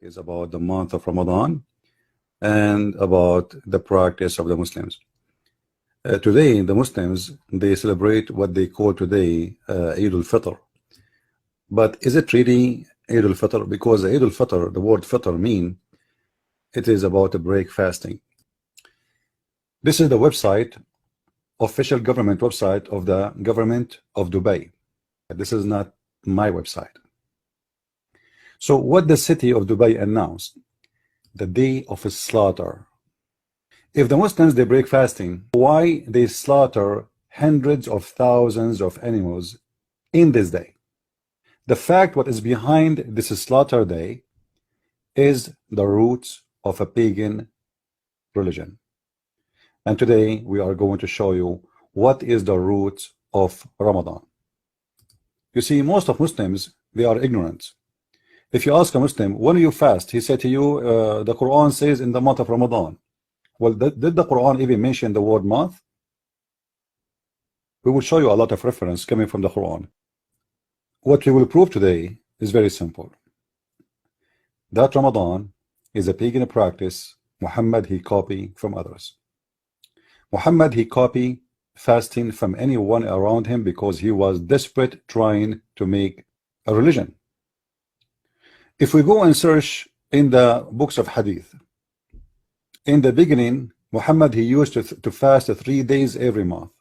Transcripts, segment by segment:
is about the month of Ramadan and about the practice of the Muslims. Today, the Muslims, they celebrate what they call today Eid al-Fitr. But is it really Eid al-Fitr? Because Eid al-Fitr, the word Fitr mean, it is about a break fasting. This is the website, official government website of the government of Dubai. This is not my website. So what the city of Dubai announced, the day of slaughter. If the Muslims, they break fasting, why they slaughter hundreds of thousands of animals in this day? The fact what is behind this slaughter day is the roots of a pagan religion. And today we are going to show you what is the roots of Ramadan. You see, most of Muslims, they are ignorant. If you ask a Muslim, when you fast, he said to you, the Quran says in the month of Ramadan. Well, did the Quran even mention the word month? We will show you a lot of reference coming from the Quran. What we will prove today is very simple. That Ramadan is a pagan practice Muhammad he copied from others. Muhammad he copied fasting from anyone around him because he was desperate trying to make a religion. If we go and search in the books of hadith, in the beginning Muhammad he used to fast 3 days every month.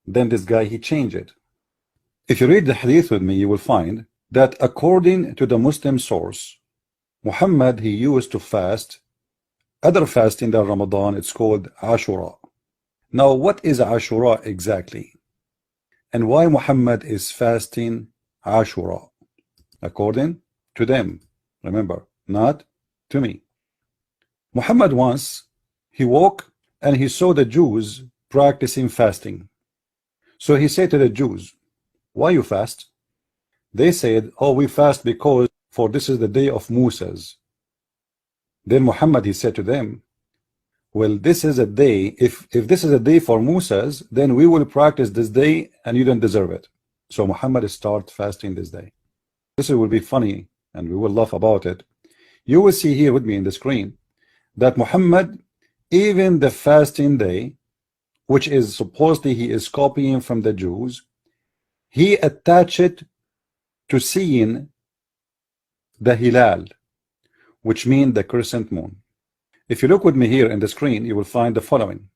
Then this guy he changed it. If you read the hadith with me, you will find that according to the Muslim source, Muhammad he used to fast other fasting than Ramadan. It's called Ashura. Now what is Ashura exactly, and why Muhammad is fasting Ashura? According to them, remember, not to me. Muhammad once he woke and he saw the Jews practicing fasting. So he said to the Jews, why you fast? They said, oh, we fast because for this is the day of Moses. Then Muhammad he said to them, well, this is a day, if this is a day for Moses, then we will practice this day and you don't deserve it. So Muhammad start fasting this day. This will be funny and we will laugh about it. You will see here with me in the screen that Muhammad, even the fasting day, which is supposedly he is copying from the Jews, he attached it to seeing the Hilal, which means the crescent moon. If you look with me here in the screen, you will find the following.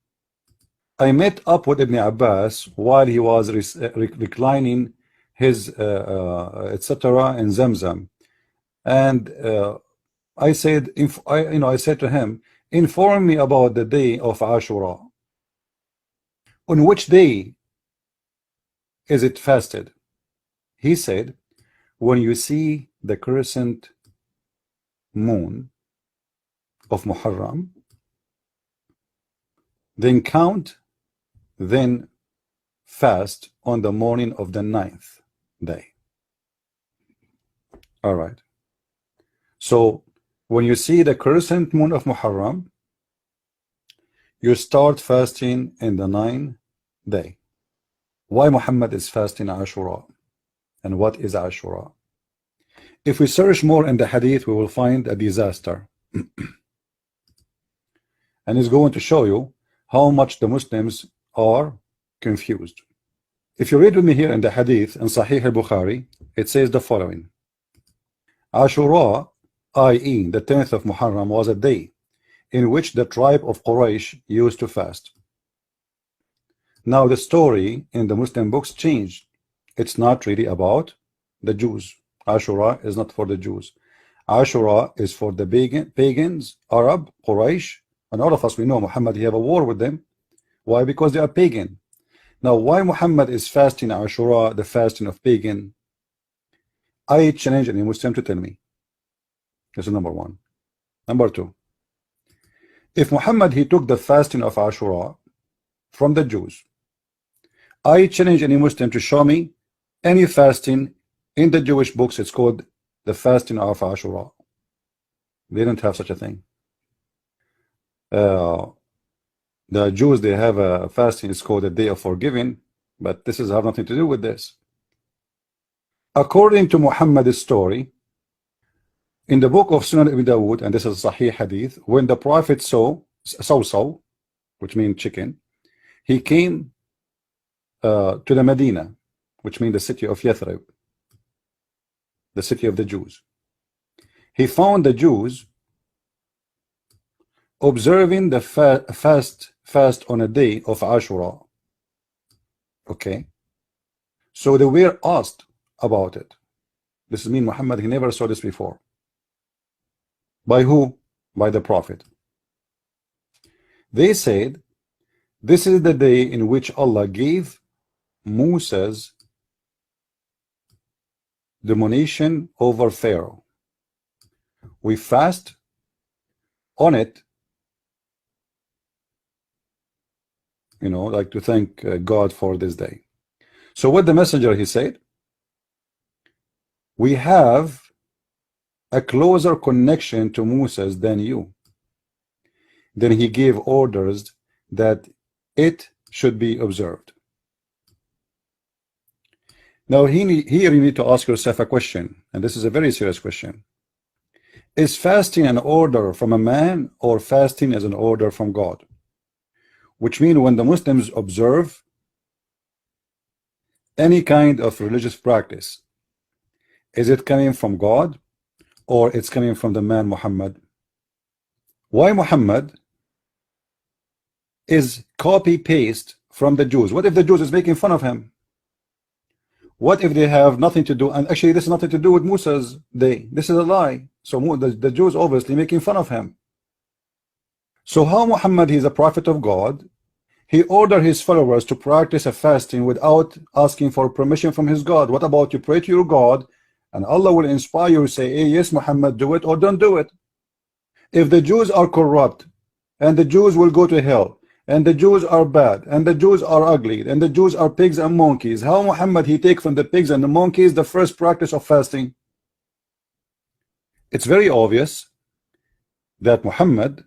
I met up with Ibn Abbas while he was reclining his etc. in Zamzam, and I said, I said to him, inform me about the day of Ashura. On which day is it fasted? He said, when you see the crescent moon of Muharram, then count, then fast on the morning of the 9th day. All right. So when you see the crescent moon of Muharram, you start fasting in the 9th day. Why Muhammad is fasting Ashura? And what is Ashura? If we search more in the hadith, we will find a disaster. And it's going to show you how much the Muslims are confused. If you read with me here in the hadith in Sahih al-Bukhari, it says the following. Ashura, i.e. the 10th of Muharram, was a day in which the tribe of Quraysh used to fast. Now the story in the Muslim books changed. It's not really about the Jews. Ashura is not for the Jews. Ashura is for the pagans, Arab, Quraysh, and all of us, we know Muhammad, he have a war with them. Why? Because they are pagan. Now why Muhammad is fasting Ashura, the fasting of pagan? I challenge any Muslim to tell me. This is number one. Number two, if Muhammad he took the fasting of Ashura from the Jews, I challenge any Muslim to show me any fasting in the Jewish books. It's called the fasting of Ashura. They don't have such a thing. The Jews, they have a fasting, it's called the Day of Forgiving, but this has nothing to do with this. According to Muhammad's story, In the book of Sunan Abi Dawud, and this is Sahih Hadith, when the Prophet saw, which means chicken, he came to the Medina, which means the city of Yathrib, the city of the Jews. He found the Jews observing the fast on a day of Ashura. Okay, so they were asked about it. This is mean Muhammad, he never saw this before. By who? By the Prophet. They said, this is the day in which Allah gave Musa's domination over Pharaoh. We fast on it, you know, like to thank God for this day. So what the messenger, he said, we have a closer connection to Moses than you. Then he gave orders that it should be observed. Now here you need to ask yourself a question, and this is a very serious question. Is fasting an order from a man, or fasting is an order from God? Which means when the Muslims observe any kind of religious practice, is it coming from God, or it's coming from the man Muhammad? Why Muhammad is copy-paste from the Jews? What if the Jews is making fun of him? What if they have nothing to do? And actually this is nothing to do with Musa's day. This is a lie. So the Jews obviously making fun of him. So how Muhammad, he's a prophet of God, he ordered his followers to practice a fasting without asking for permission from his God? What about you pray to your God and Allah will inspire you to say, hey, yes Muhammad, do it or don't do it? If the Jews are corrupt and the Jews will go to hell, and the Jews are bad, and the Jews are ugly, and the Jews are pigs and monkeys, how Muhammad he take from the pigs and the monkeys the first practice of fasting? It's very obvious that Muhammad,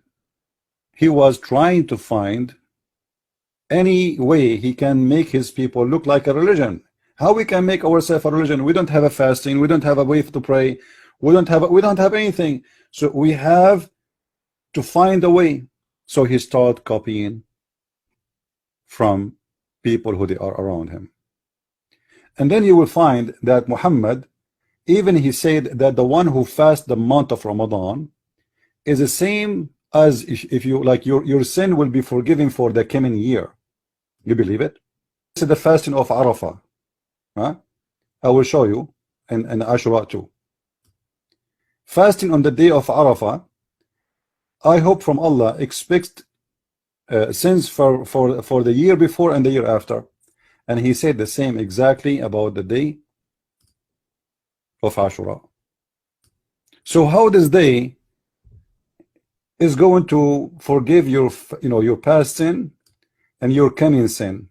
he was trying to find any way he can make his people look like a religion. How we can make ourselves a religion? We don't have a fasting, we don't have a way to pray, we don't have anything. So we have to find a way. So he started copying from people who they are around him. And then you will find that Muhammad, even he said that the one who fasts the month of Ramadan is the same as if you like your sin will be forgiven for the coming year. You believe it? This is the fasting of Arafah. Huh? I will show you in Ashura too. Fasting on the day of Arafah, I hope from Allah expect sins for the year before and the year after. And he said the same exactly about the day of Ashura. So how this day is going to forgive your your past sin and your coming sin?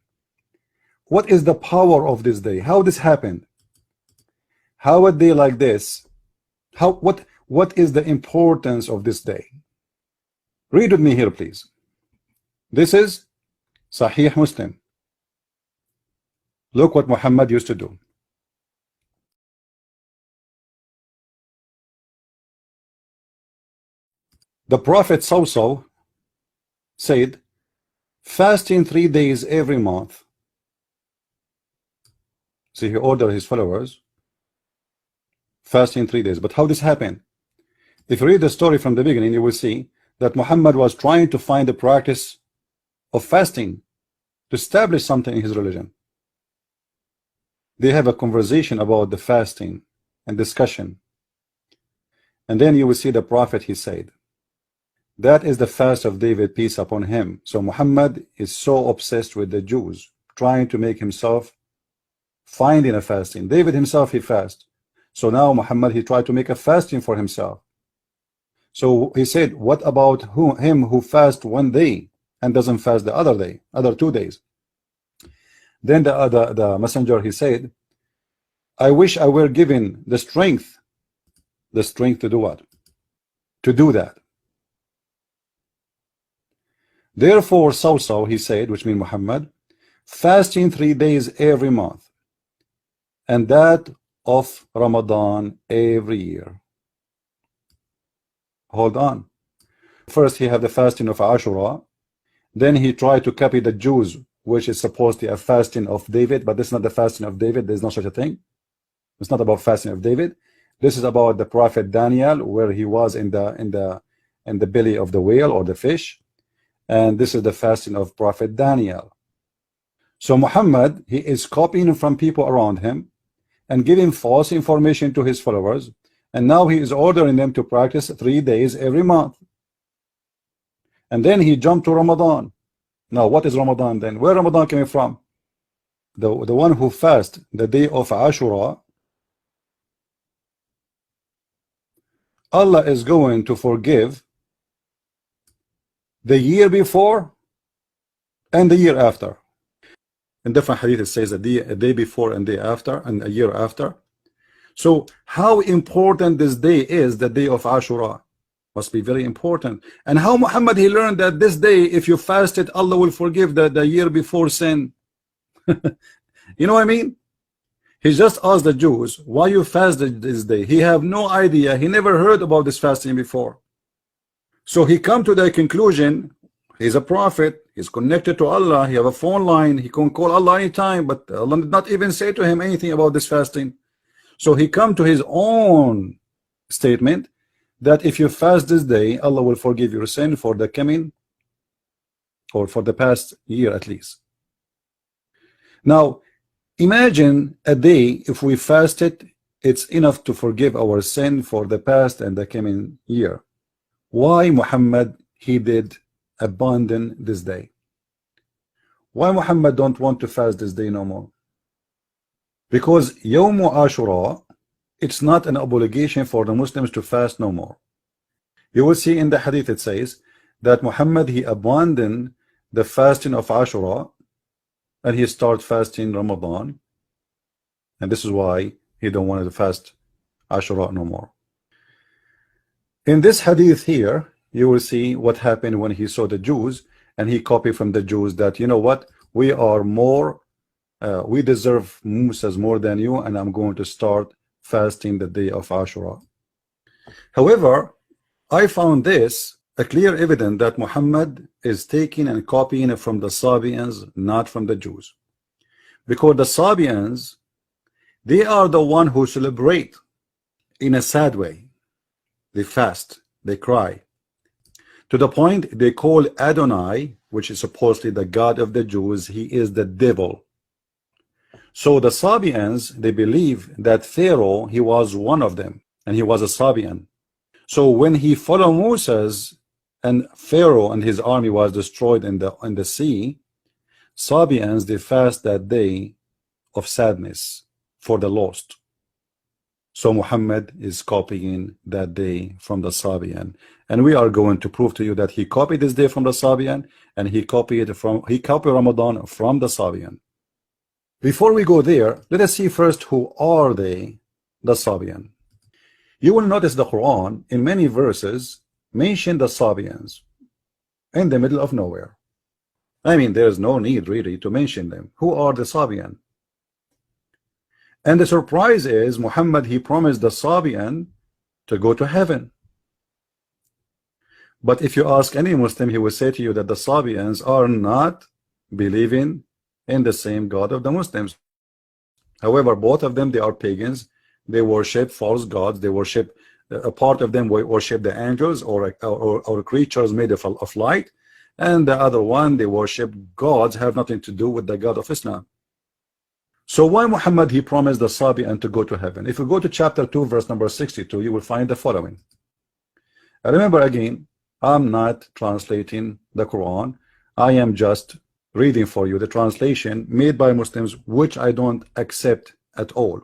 What is the power of this day? How this happened? How a day like this? What is the importance of this day? Read with me here, please. This is Sahih Muslim. Look what Muhammad used to do. The Prophet Sawsaw said, fasting 3 days every month. See, he ordered his followers fasting 3 days. But how this happened? If you read the story from the beginning, you will see that Muhammad was trying to find the practice of fasting to establish something in his religion. They have a conversation about the fasting and discussion. And then you will see the Prophet, he said, that is the fast of David, peace upon him. So Muhammad is so obsessed with the Jews, trying to make himself finding a fasting. David himself, he fast. So now Muhammad, he tried to make a fasting for himself. So he said, what about him who fasts 1 day and doesn't fast the other 2 days? Then the messenger, he said, I wish I were given the strength to do what? To do that. Therefore, Sawsaw, he said, which means Muhammad, fasting 3 days every month, and that of Ramadan every year. Hold on. First he had the fasting of Ashura, then he tried to copy the Jews, which is supposedly a fasting of David, but this is not the fasting of David. There's no such a thing. It's not about fasting of David. This is about the prophet Daniel, where he was in the belly of the whale or the fish, and this is the fasting of prophet Daniel. So Muhammad, he is copying from people around him and giving false information to his followers, and now he is ordering them to practice 3 days every month. And then he jumped to Ramadan. Now what is Ramadan then? Where Ramadan coming from? The one who fast the day of Ashura, Allah is going to forgive the year before and the year after. In different hadith it says a day before and day after and a year after. So how important this day is, the day of Ashura? Must be very important. And how Muhammad he learned that this day, if you fast it, Allah will forgive the year before sin. You know what I mean? He just asked the Jews, why you fast this day? He have no idea. He never heard about this fasting before. So he come to the conclusion, he's a prophet, he's connected to Allah, he have a phone line, he can call Allah anytime, but Allah did not even say to him anything about this fasting. So he come to his own statement that if you fast this day, Allah will forgive your sin for the coming, or for the past year at least. Now imagine a day, if we fast it, it's enough to forgive our sin for the past and the coming year. Why Muhammad he did abandon this day? Why Muhammad don't want to fast this day no more? Because Yawm Ashura, it's not an obligation for the Muslims to fast no more. You will see in the hadith it says that Muhammad he abandoned the fasting of Ashura and he start fasting Ramadan, and this is why he don't want to fast Ashura no more. In this hadith here, you will see what happened when he saw the Jews, and he copied from the Jews that, you know what, we are more, we deserve Musas more than you, and I'm going to start fasting the day of Ashura. However, I found this a clear evidence that Muhammad is taking and copying from the Sabians, not from the Jews. Because the Sabians, they are the one who celebrate in a sad way. They fast, they cry. To the point they call Adonai, which is supposedly the God of the Jews, he is the devil. So the Sabians, they believe that Pharaoh, he was one of them, and he was a Sabian. So when he followed Moses, and Pharaoh and his army was destroyed in the sea, Sabians, they fast that day of sadness for the lost. So Muhammad is copying that day from the Sabian, and we are going to prove to you that he copied this day from the Sabian, and he copied Ramadan from the Sabian. Before we go there, let us see first who are they, the Sabian. You will notice the Quran in many verses mention the Sabians in the middle of nowhere. I mean, there's no need really to mention them. Who are the Sabian? And the surprise is Muhammad, he promised the Sabian to go to heaven. But if you ask any Muslim, he will say to you that the Sabians are not believing in the same God of the Muslims. However, both of them, they are pagans. They worship false gods. They worship, a part of them worship the angels or creatures made of light, and the other one, they worship gods have nothing to do with the God of Islam. So why Muhammad he promised the Sabian to go to heaven? If you go to chapter 2 verse number 62, you will find the following. Remember again, I'm not translating the Quran. I am just reading for you the translation made by Muslims, which I don't accept at all.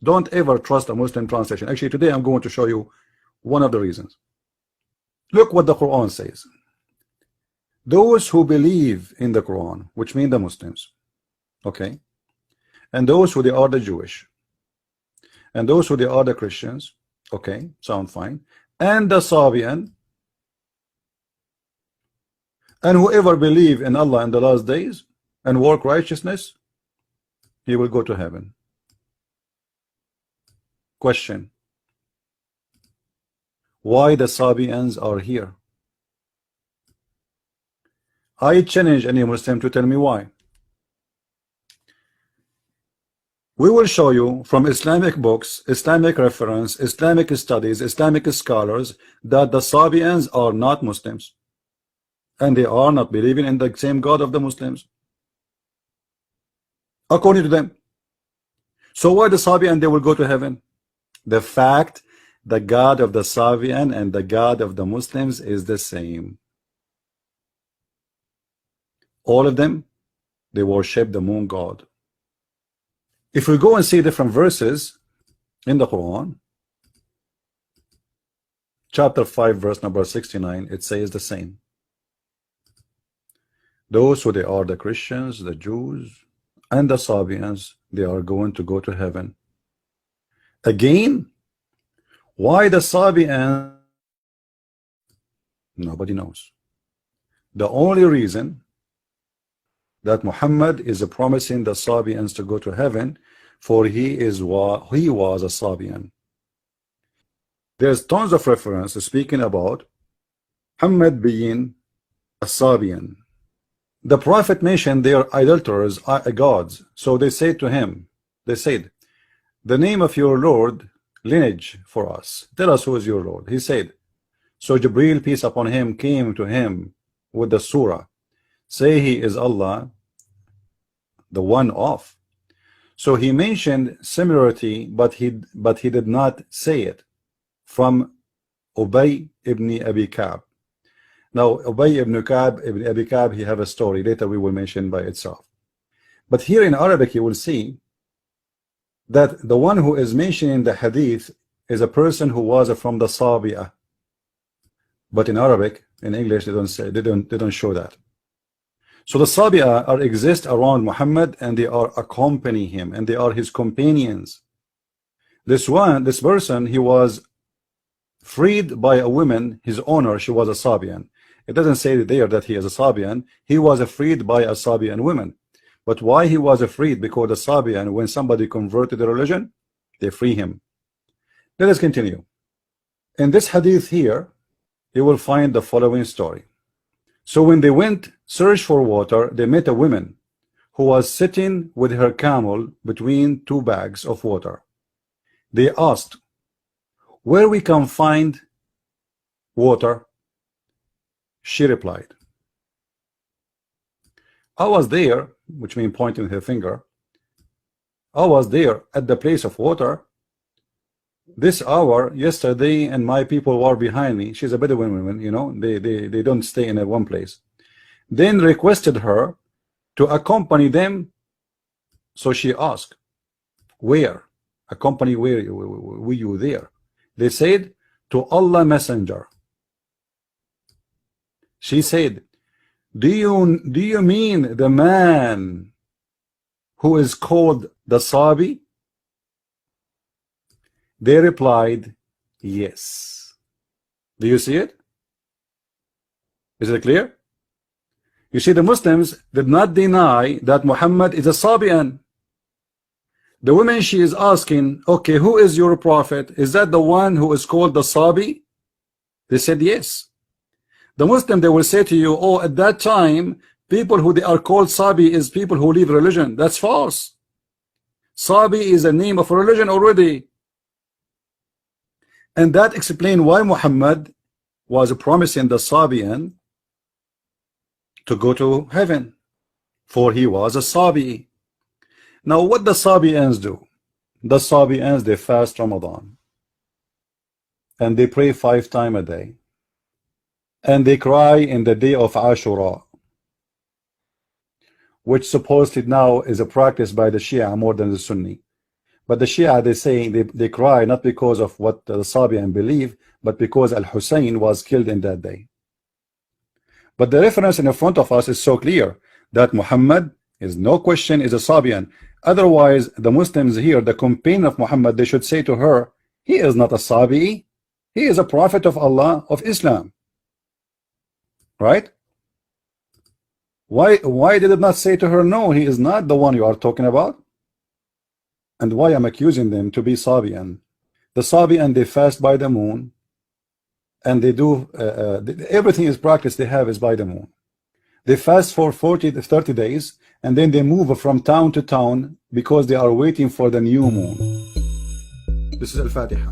Don't ever trust a Muslim translation. Actually, today I'm going to show you one of the reasons. Look what the Quran says. Those who believe in the Quran, which mean the Muslims, okay, and those who they are the Jewish, and those who they are the Christians, okay, sound fine, and the Sabian, and whoever believe in Allah in the last days and work righteousness, he will go to heaven. Question: why the Sabians are here. I challenge any Muslim to tell me why. We will show you from Islamic books, Islamic reference, Islamic studies, Islamic scholars that the Sabians are not Muslims. And they are not believing in the same God of the Muslims, according to them. So why the Sabian they will go to heaven? The fact the God of the Sabian and the God of the Muslims is the same. All of them, they worship the moon god. If we go and see different verses in the Quran, chapter 5 verse number 69, it says the same. Those who they are the Christians, the Jews, and the Sabians, they are going to go to heaven. Again, why the Sabians? Nobody knows. The only reason that Muhammad is promising the Sabians to go to heaven, for he was a Sabian. There's tons of reference speaking about Muhammad being a Sabian. The Prophet mentioned their idolaters are gods, so they said to him, they said, the name of your Lord, lineage for us. Tell us who is your Lord. He said, so Jibreel, peace upon him, came to him with the surah. Say he is Allah, the one of. So he mentioned similarity, but he did not say it, from Ubay ibn Abi Ka'b. Now Ubay ibn Abi Ka'b, he have a story later we will mention by itself. But here in Arabic you will see that the one who is mentioning the hadith is a person who was from the Sabi'ah. But in Arabic, in English, they don't show that. So the Sabi'ah exist around Muhammad, and they are accompanying him, and they are his companions. This person, he was freed by a woman, his owner, she was a Sabian. It doesn't say there that he is a Sabian. He was freed by a Sabian woman. But why he was freed? Because the Sabian, when somebody converted the religion, they free him. Let us continue. In this hadith here, you will find the following story. So when they went search for water, they met a woman who was sitting with her camel between two bags of water. They asked, where we can find water? She replied, I was there, which means pointing her finger. I was there at the place of water this hour yesterday, and my people were behind me. She's a Bedouin woman, you know, they don't stay in one place. Then requested her to accompany them. So she asked, where? Accompany where? Were you there? They said, to Allah Messenger. She said, do you mean the man who is called the Sabi? They replied, yes. Do you see it? Is it clear? You see, the Muslims did not deny that Muhammad is a Sabian. The woman, she is asking, okay, who is your prophet? Is that the one who is called the Sabi? They said yes. The Muslim, they will say to you, oh, at that time, people who they are called Sabi is people who leave religion. That's false. Sabi is a name of religion already. And that explains why Muhammad was promising the Sabian to go to heaven, for he was a Sabi. Now what the Sabians do? The Sabians, they fast Ramadan, and they pray 5 times a day, and they cry in the day of Ashura, which supposedly now is a practice by the Shia more than the Sunni. But the Shia, they say they cry not because of what the Sabian believe, but because Al-Hussein was killed in that day. But the reference in front of us is so clear that Muhammad is no question is a Sabian. Otherwise, the Muslims here, the companion of Muhammad, they should say to her, he is not a Sabi, he is a prophet of Allah, of Islam. Right? Why did it not say to her, no, he is not the one you are talking about? And why I'm accusing them to be Sabian? The Sabian, they fast by the moon, and they do everything is practice they have is by the moon. They fast for 40 to 30 days, and then they move from town to town because they are waiting for the new moon. This is Al-Fatiha.